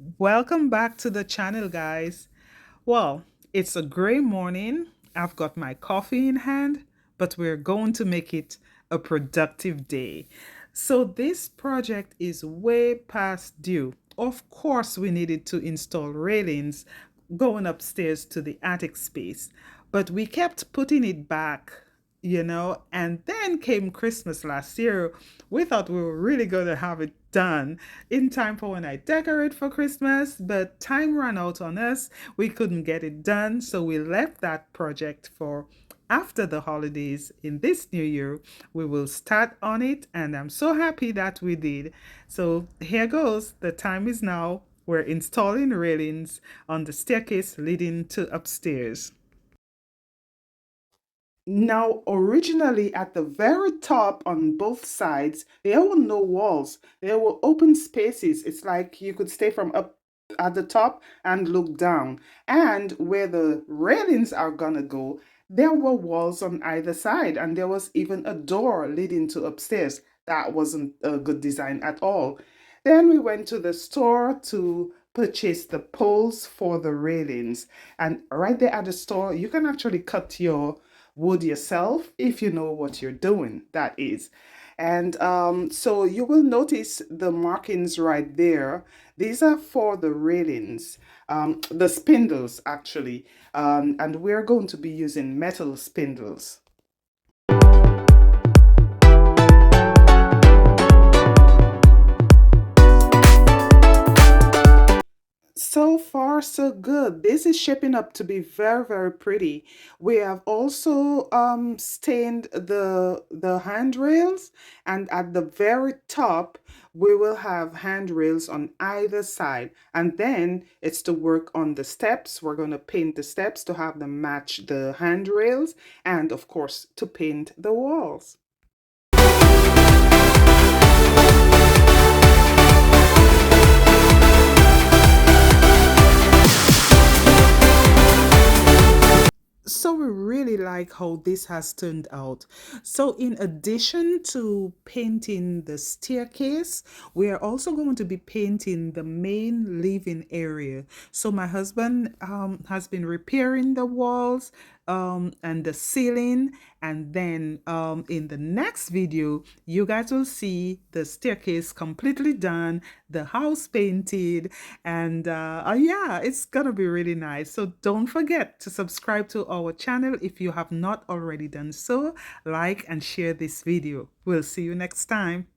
Welcome back to the channel, guys. Well, it's a gray morning. I've got my coffee in hand, but we're going to make it a productive day. So, this project is way past due. Of course, we needed to install railings going upstairs to the attic space, but we kept putting it back, and then came Christmas last year. We thought we were really going to have it done in time for when I decorate for Christmas, but time ran out on us. We couldn't get it done, so we left that project for after the holidays. In this new year, we will start on it, and I'm so happy that we did. So here goes. The time is now. We're installing railings on the staircase leading to upstairs. Now, originally at the very top on both sides, there were no walls. There were open spaces. It's like you could stay from up at the top and look down. And where the railings are gonna go, there were walls on either side, and there was even a door leading to upstairs. That wasn't a good design at all. Then we went to the store to purchase the poles for the railings. And right there at the store, you can actually cut your wood yourself if you know what you're doing, that is. And so you will notice the markings right there. These are for the railings, the spindles actually, and we're going to be using metal spindles. So far, so good. This is shaping up to be very, very pretty. We have also stained the handrails, and at the very top, we will have handrails on either side. And then it's to work on the steps. We're going to paint the steps to have them match the handrails, and of course, to paint the walls. So we really like how this has turned out. So in addition to painting the staircase, we are also going to be painting the main living area. So my husband has been repairing the walls and the ceiling, and then in the next video you guys will see the staircase completely done, the house painted, and yeah, it's gonna be really nice. So don't forget to subscribe to our channel if you have not already done so. Like and share this video. We'll see you next time.